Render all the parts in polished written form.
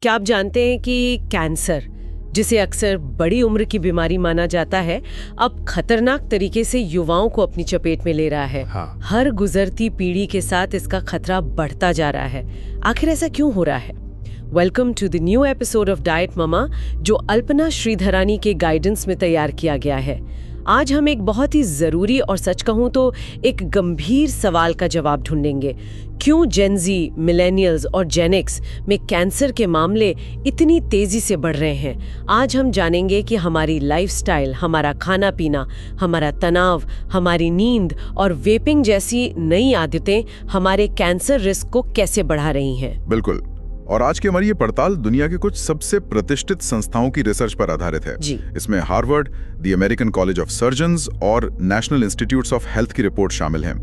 क्या आप जानते हैं कि कैंसर, जिसे अक्सर बड़ी उम्र की बीमारी माना जाता है, अब खतरनाक तरीके से युवाओं को अपनी चपेट में ले रहा है। हाँ। हर गुजरती पीढ़ी के साथ इसका खतरा बढ़ता जा रहा है। आखिर ऐसा क्यों हो रहा है? Welcome to the new episode of Diet Mama, जो अल्पना श्रीधरानी के गाइडेंस में तैयार किया गया है। आज हम एक बहुत ही जरूरी और सच कहूं तो एक गंभीर सवाल का जवाब ढूंढेंगे। क्यों जेनजी, मिलेनियल्स और जेनेक्स में कैंसर के मामले इतनी तेजी से बढ़ रहे हैं? आज हम जानेंगे कि हमारी लाइफस्टाइल, हमारा खाना पीना, हमारा तनाव, हमारी नींद और वेपिंग जैसी नई आदतें हमारे कैंसर रिस्क को कैसे बढ़ा रही हैं। बिल्कुल। और आज की हमारी ये पड़ताल दुनिया के कुछ सबसे प्रतिष्ठित संस्थाओं की रिसर्च पर आधारित है। जी। इसमें Harvard, the American college of surgeons और नेशनल इंस्टीट्यूट्स ऑफ हेल्थ की रिपोर्ट शामिल हैं।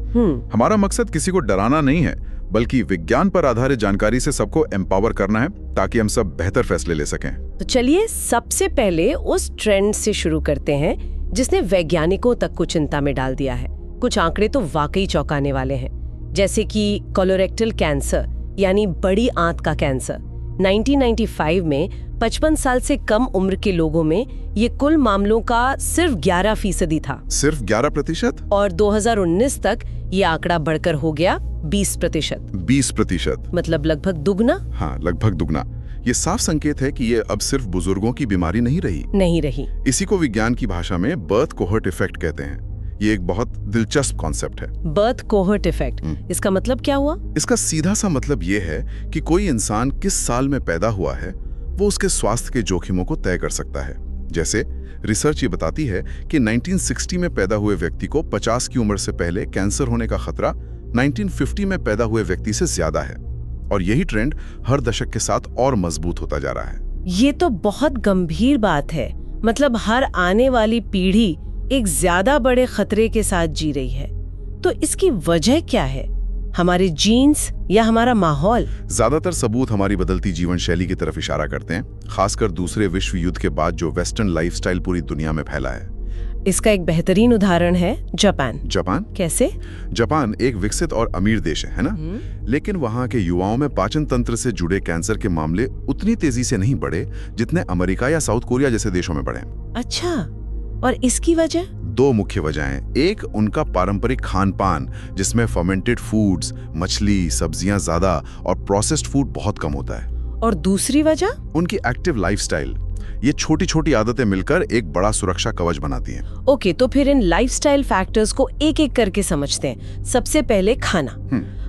हमारा मकसद किसी को डराना नहीं है, बल्कि विज्ञान पर आधारित जानकारी से सबको एम्पावर करना है, ताकि हम सब बेहतर फैसले ले सकें। तो चलिए सबसे पहले उस ट्रेंड से शुरू करते हैं जिसने वैज्ञानिकों तक को चिंता में डाल दिया है। कुछ आंकड़े तो वाकई चौंकाने वाले हैं, जैसे कि कोलोरेक्टल कैंसर यानी बड़ी आंत का कैंसर। 1995 में 55 साल से कम उम्र के लोगों में ये कुल मामलों का सिर्फ 11% था। सिर्फ 11%? और 2019 तक ये आंकड़ा बढ़कर हो गया 20%। 20%? मतलब लगभग दुगना। हाँ, लगभग दुगना। ये साफ संकेत है कि ये अब सिर्फ बुजुर्गों की बीमारी नहीं रही। इसी को विज्ञान की भाषा में बर्थ कोहर्ट इफेक्ट कहते हैं। ये एक बहुत दिलचस्प कॉन्सेप्ट है। बर्थ कोहर्ट इफेक्ट, इसका मतलब क्या हुआ? इसका सीधा सा मतलब ये है कि कोई इंसान किस साल में पैदा हुआ है वो उसके स्वास्थ्य के जोखिमों को तय कर सकता है। जैसे रिसर्च ये बताती है कि 1960 में पैदा हुए व्यक्ति को 50 की उम्र से पहले कैंसर होने का खतरा 1950 में पैदा हुए व्यक्ति से ज्यादा है। और यही ट्रेंड हर दशक के साथ और मजबूत होता जा रहा है। ये तो बहुत गंभीर बात है। मतलब हर आने वाली पीढ़ी एक ज्यादा बड़े खतरे के साथ जी रही है। तो इसकी वजह क्या है? हमारे जीन्स या हमारा माहौल? ज्यादातर सबूत हमारी बदलती जीवन शैली की तरफ इशारा करते हैं, खासकर दूसरे विश्व युद्ध के बाद जो वेस्टर्न लाइफस्टाइल पूरी दुनिया में फैला है। इसका एक बेहतरीन उदाहरण है जापान। जापान? कैसे? जापान एक विकसित और अमीर देश है ना? लेकिन वहाँ के युवाओं में पाचन तंत्र से जुड़े कैंसर के मामले उतनी तेजी से नहीं बढ़े जितने अमेरिका या साउथ कोरिया जैसे देशों में बढ़े। अच्छा, और इसकी वजह? दो मुख्य वजहें। एक, उनका पारंपरिक खान पान, जिसमें फर्मेंटेड फूड्स, मछली, सब्जियां ज्यादा और प्रोसेस्ड फूड बहुत कम होता है। और दूसरी वजह? उनकी एक्टिव लाइफस्टाइल। ये छोटी छोटी आदतें मिलकर एक बड़ा सुरक्षा कवच बनाती हैं। ओके, तो फिर इन लाइफस्टाइल फैक्टर्स को एक एक करके समझते हैं। सबसे पहले खाना।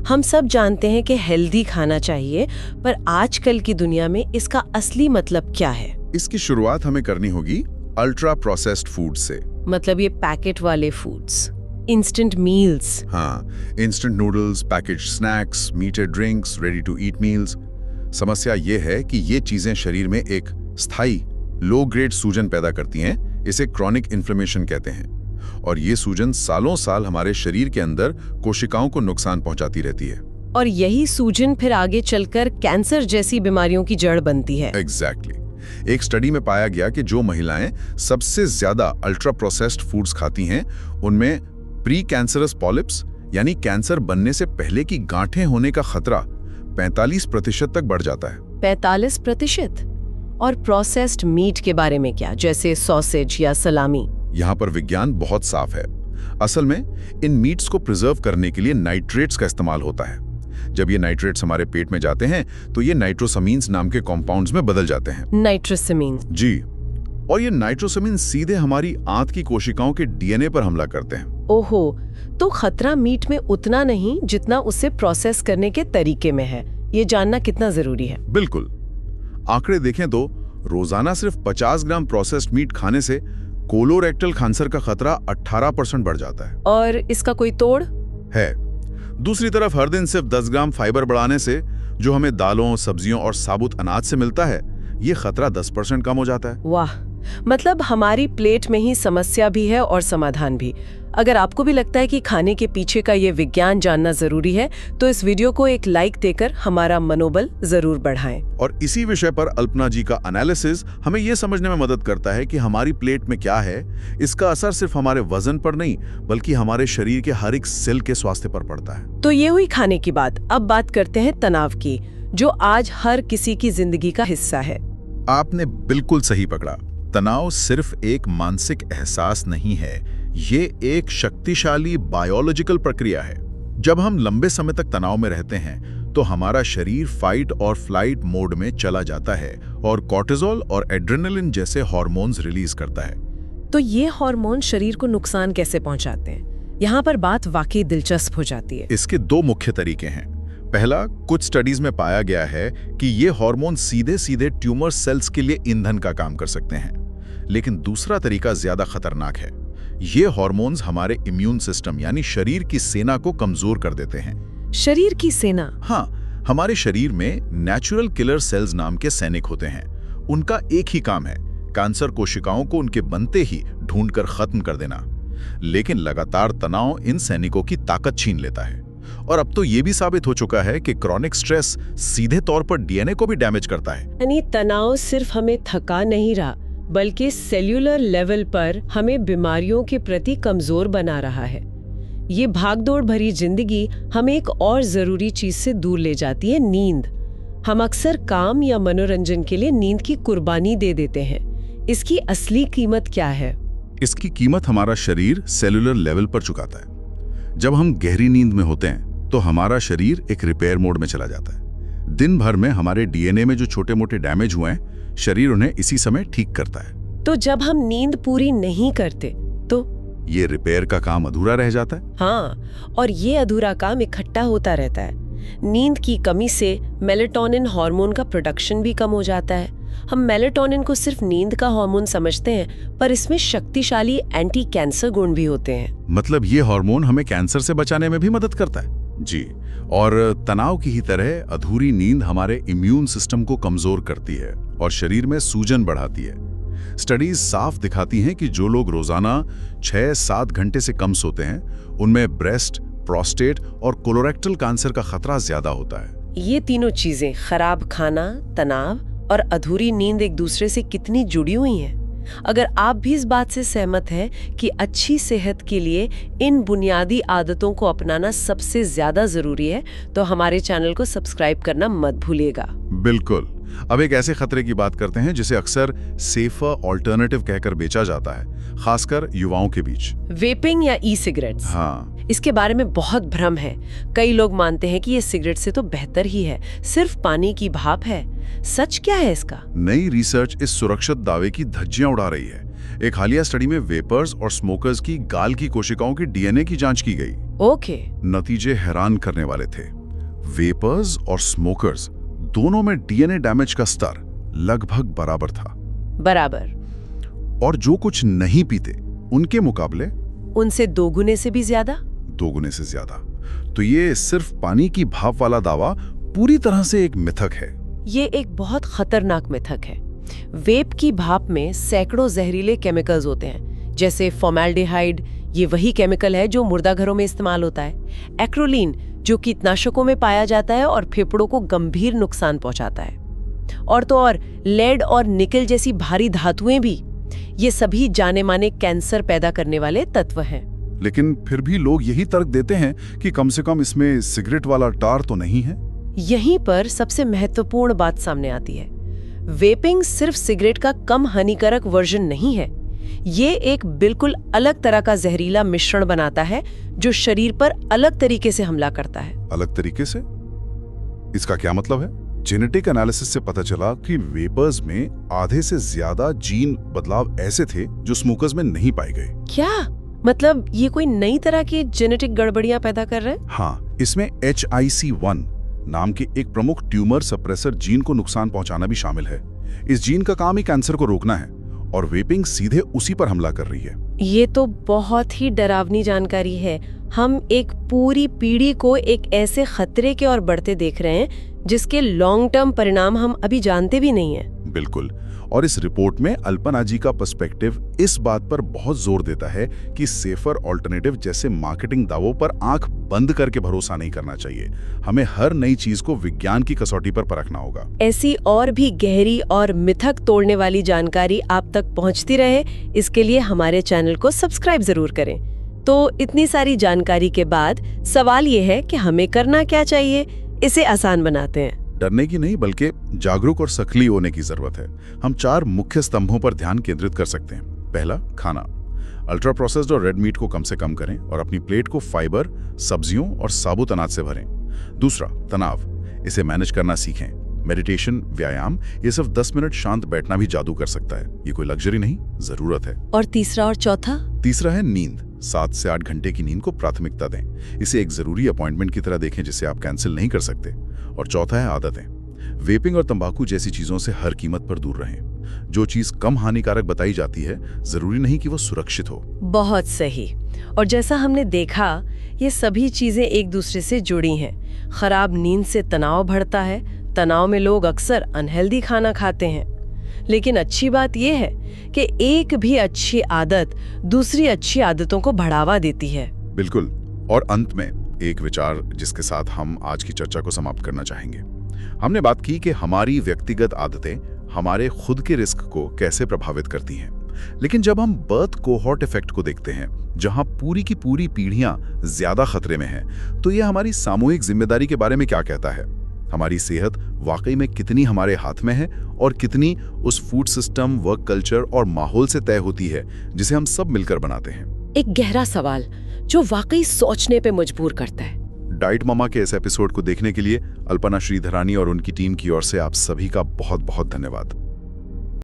हम सब जानते हैं कि हेल्दी खाना चाहिए, पर आजकल की दुनिया में इसका असली मतलब क्या है? इसकी शुरुआत हमें करनी होगी अल्ट्रा प्रोसेस्ड फूड से। मतलब ये पैकेट वाले फूड्स, इंस्टेंट मील्स। हाँ, इंस्टेंट नूडल्स, पैकेज स्नैक्स, मीठे drinks, ready to eat meals. समस्या ये है कि ये चीजें शरीर में एक स्थायी लो ग्रेड सूजन पैदा करती हैं। इसे क्रॉनिक इन्फ्लेमेशन कहते हैं। और ये सूजन सालों साल हमारे शरीर के अंदर कोशिकाओं को नुकसान पहुंचाती रहती है। और यही सूजन फिर आगे चलकर कैंसर जैसी बीमारियों की जड़ बनती है। एग्जैक्टली। एक स्टडी में पाया गया कि जो महिलाएं सबसे ज्यादा अल्ट्रा प्रोसेस्ड फूड्स खाती हैं, उनमें प्री कैंसरस पॉलिप्स यानी कैंसर बनने से पहले की गांठें होने का खतरा 45% तक बढ़ जाता है। 45%? और प्रोसेस्ड मीट के बारे में क्या, जैसे सॉसेज या सलामी? यहाँ पर विज्ञान बहुत साफ है। असल में इन मीट्स को प्रिजर्व करने के लिए नाइट्रेट्स का इस्तेमाल होता है। जब ये नाइट्रेट्स हमारे पेट में जाते हैं तो ये नाइट्रोसमीन्स नाम के कंपाउंड्स में बदल जाते हैं। नाइट्रोसमीन्स? जी। और ये नाइट्रोसमीन सीधे हमारी आंत की कोशिकाओं के डीएनए पर हमला करते हैं। ओहो, तो खतरा मीट में उतना नहीं जितना उसे प्रोसेस करने के तरीके में है। ये जानना कितना जरूरी है। बिल्कुल। आंकड़े देखें तो रोजाना सिर्फ 50 ग्राम प्रोसेस्ड मीट खाने से कोलोरेक्टल कैंसर का खतरा 18% बढ़ जाता है। और इसका कोई तोड़ है? दूसरी तरफ हर दिन सिर्फ 10 ग्राम फाइबर बढ़ाने से, जो हमें दालों, सब्जियों और साबुत अनाज से मिलता है, ये खतरा 10% कम हो जाता है। वाह, मतलब हमारी प्लेट में ही समस्या भी है और समाधान भी। अगर आपको भी लगता है कि खाने के पीछे का ये विज्ञान जानना जरूरी है, तो इस वीडियो को एक लाइक देकर हमारा मनोबल जरूर बढ़ाएं। और इसी विषय पर अल्पना जी का एनालिसिस हमें ये समझने में मदद करता है कि हमारी प्लेट में क्या है। इसका असर सिर्फ हमारे वजन पर नहीं, बल्कि हमारे शरीर के हर एक सेल के स्वास्थ्य पर पड़ता है। तो ये हुई खाने की बात। अब बात करते हैं तनाव की, जो आज हर किसी की जिंदगी का हिस्सा है। आपने बिल्कुल सही पकड़ा। तनाव सिर्फ एक मानसिक एहसास नहीं है, ये एक शक्तिशाली बायोलॉजिकल प्रक्रिया है। जब हम लंबे समय तक तनाव में रहते हैं तो हमारा शरीर फाइट और फ्लाइट मोड में चला जाता है और कॉर्टिसोल और एड्रेनलिन जैसे हार्मोन्स रिलीज करता है। तो ये हार्मोन शरीर को नुकसान कैसे पहुंचाते हैं? यहाँ पर बात वाकई दिलचस्प हो जाती है। इसके दो मुख्य तरीके हैं। पहला, कुछ स्टडीज में पाया गया है कि ये हार्मोन सीधे सीधे ट्यूमर सेल्स के लिए ईंधन का काम कर सकते हैं। लेकिन दूसरा तरीका ज्यादा खतरनाक है। ये हार्मोन्स हमारे इम्यून सिस्टम यानी शरीर की सेना को कमजोर कर देते हैं। शरीर की सेना? हाँ, हमारे शरीर में नेचुरल किलर सेल्स नाम के सैनिक होते हैं। उनका एक ही काम है, कैंसर कोशिकाओं को उनके बनते ही ढूंढकर खत्म कर देना। लेकिन लगातार तनाव इन सैनिकों की ताकत छीन लेता है। और अब तो यह भी साबित हो चुका है कि क्रॉनिक स्ट्रेस सीधे तौर पर डीएनए को भी डैमेज करता है। यानी तनाव सिर्फ हमें थका नहीं रहा, बल्कि सेल्यूलर लेवल पर हमें बीमारियों के प्रति कमजोर बना रहा है। ये भागदौड़ भरी जिंदगी हमें एक और जरूरी चीज से दूर ले जाती है, नींद। हम अक्सर काम या मनोरंजन के लिए नींद की कुर्बानी दे देते हैं। इसकी असली कीमत क्या है? इसकी कीमत हमारा शरीर सेल्यूलर लेवल पर चुकाता है। जब हम गहरी नींद में होते हैं तो हमारा शरीर एक रिपेयर मोड में चला जाता है। दिन भर में हमारे डीएनए में जो छोटे मोटे डैमेज हुए हैं, शरीर उन्हें इसी समय ठीक करता है। तो जब हम नींद पूरी नहीं करते तो ये रिपेयर का काम अधूरा रह जाता है। हाँ, और ये अधूरा काम इकट्ठा होता रहता है। नींद की कमी से मेलेटोनिन हार्मोन का प्रोडक्शन भी कम हो जाता है। हम मेलेटोनिन को सिर्फ नींद का हार्मोन समझते हैं, पर इसमें शक्तिशाली एंटी कैंसर गुण भी होते हैं। मतलब ये हार्मोन हमें कैंसर से बचाने में भी मदद करता है। जी, और तनाव की ही तरह अधूरी नींद हमारे इम्यून सिस्टम को कमजोर करती है और शरीर में सूजन बढ़ाती है। स्टडीज साफ दिखाती हैं कि जो लोग रोजाना 6-7 घंटे से कम सोते हैं, उनमें ब्रेस्ट, प्रोस्टेट और कोलोरेक्टल कैंसर का खतरा ज्यादा होता है। ये तीनों चीजें, खराब खाना, तनाव और अधूरी नींद, एक दूसरे से कितनी जुड़ी हुई हैं। अगर आप भी इस बात से सहमत हैं कि अच्छी सेहत के लिए इन बुनियादी आदतों को अपनाना सबसे ज्यादा जरूरी है, तो हमारे चैनल को सब्सक्राइब करना मत भूलिएगा। बिल्कुल। अब एक ऐसे खतरे की बात करते हैं जिसे अक्सर सेफर ऑल्टरनेटिव कहकर बेचा जाता है, खासकर युवाओं के बीच। वेपिंग या ई सिगरेट्स। हाँ, इसके बारे में बहुत भ्रम है। कई लोग मानते हैं कि ये सिगरेट से तो बेहतर ही है, सिर्फ पानी की भाप है। सच क्या है इसका? नई रिसर्च इस सुरक्षित दावे की धज्जियां उड़ा रही है। एक हालिया स्टडी में वेपर्स और स्मोकर्स की गाल की कोशिकाओं की डीएनए की जांच की गई। ओके। नतीजे हैरान करने वाले थे। वेपर्स और स्मोकर्स दोनों में डीएनए डैमेज का स्तर लगभग बराबर था। बराबर। और जो कुछ नहीं पीते, उनके मुकाबले उनसे 2 गुने से भी ज्यादा। 2 गुने से ज्यादा। तो ये सिर्फ पानी की भाप वाला दावा पूरी तरह से एक मिथक है। ये एक बहुत खतरनाक मिथक है। वेप की भाप में सैकड़ों जहरीले केमिकल्स होते हैं, जैसे फॉर्मेल्डिहाइड, ये वही केमिकल है जो मुर्दाघरों में इस्तेमाल होता है। एक्रोलीन, जो कीटनाशकों में पाया जाता है और फेफड़ों को गंभीर नुकसान पहुंचाता है। और तो और लेड और निकल जैसी भारी धातुएं भी, ये सभी जाने माने कैंसर पैदा करने वाले तत्व हैं। लेकिन फिर भी लोग यही तर्क देते हैं कि कम से कम इसमें सिगरेट वाला टार तो नहीं है। यहीं पर सबसे महत्वपूर्ण बात सामने आती है। वेपिंग सिर्फ सिगरेट का कम हानिकारक वर्जन नहीं है, ये एक बिल्कुल अलग तरह का जहरीला मिश्रण बनाता है जो शरीर पर अलग तरीके से हमला करता है। अलग तरीके से? इसका क्या मतलब है? जेनेटिक एनालिसिस से पता चला कि वेपर्स में आधे से ज्यादा जीन बदलाव ऐसे थे जो स्मोकर्स में नहीं पाए गए। क्या मतलब ये कोई नई तरह की जेनेटिक गड़बड़ियां पैदा कर रहे हैं? हाँ, इसमें HIC1 नाम के एक प्रमुख ट्यूमर सप्रेसर जीन को नुकसान पहुंचाना भी शामिल है। इस जीन का काम ही कैंसर को रोकना है और वेपिंग सीधे उसी पर हमला कर रही है। ये तो बहुत ही डरावनी जानकारी है। हम एक पूरी पीढ़ी को एक ऐसे खतरे के और बढ़ते देख रहे हैं जिसके लॉन्ग टर्म परिणाम हम अभी जानते भी नहीं हैं। बिल्कुल। और इस रिपोर्ट में अल्पना जी का पर्सपेक्टिव इस बात पर बहुत जोर देता है कि सेफर ऑल्टरनेटिव जैसे मार्केटिंग दावों पर आंख बंद करके भरोसा नहीं करना चाहिए। हमें हर नई चीज को विज्ञान की कसौटी पर परखना होगा। ऐसी और भी गहरी और मिथक तोड़ने वाली जानकारी आप तक पहुंचती रहे, इसके लिए हमारे चैनल को सब्सक्राइब जरूर करें। तो इतनी सारी जानकारी के बाद सवाल ये है कि हमें करना क्या चाहिए? इसे आसान बनाते हैं। डरने की नहीं, बल्कि जागरूक और सक्रिय होने की जरूरत है। हम 4 मुख्य स्तंभों पर ध्यान केंद्रित कर सकते हैं। पहला, खाना। अल्ट्रा प्रोसेस्ड और रेड मीट को कम से कम करें और अपनी प्लेट को फाइबर, सब्जियों और साबुत अनाज से भरें। दूसरा, तनाव। इसे मैनेज करना सीखें। मेडिटेशन, व्यायाम, ये सिर्फ 10 मिनट शांत बैठना भी जादू कर सकता है। ये कोई लग्जरी नहीं, जरूरत है। और तीसरा और चौथा? तीसरा है नींद। 7 से 8 घंटे की नींद को प्राथमिकता दें। इसे एक जरूरी अपॉइंटमेंट की तरह देखें जिसे आप कैंसिल नहीं कर सकते। और चौथा है आदतें। वेपिंग और तंबाकू जैसी चीजों से हर कीमत पर दूर रहें। जो चीज कम हानिकारक बताई जाती है, जरूरी नहीं कि वो सुरक्षित हो। बहुत सही। और जैसा हमने देखा, ये सभी चीजें एक दूसरे से जुड़ी हैं। खराब नींद से तनाव बढ़ता है, तनाव में लोग अक्सर अनहेल्दी खाना खाते हैं। लेकिन अच्छी बात यह है कि एक भी अच्छी आदत दूसरी अच्छी आदतों को बढ़ावा देती है। बिल्कुल। और अंत में एक विचार जिसके साथ हम आज की चर्चा को समाप्त करना चाहेंगे। हमने बात की कि हमारी व्यक्तिगत आदतें हमारे खुद के रिस्क को कैसे प्रभावित करती हैं। लेकिन जब हम बर्थ कोहॉर्ट इफेक्ट को देखते हैं, जहां पूरी की पूरी पीढ़ियां ज्यादा खतरे में हैं, तो यह हमारी सामूहिक जिम्मेदारी के बारे में क्या कहता है? हमारी सेहत वाकई में कितनी हमारे हाथ में है और कितनी उस फूड सिस्टम, वर्क कल्चर और माहौल से तय होती है जिसे हम सब मिलकर बनाते हैं। एक गहरा सवाल जो वाकई सोचने पे मजबूर करता है। डाइट ममा के इस एपिसोड को देखने के लिए अल्पना श्रीधरानी और उनकी टीम की ओर से आप सभी का बहुत बहुत धन्यवाद।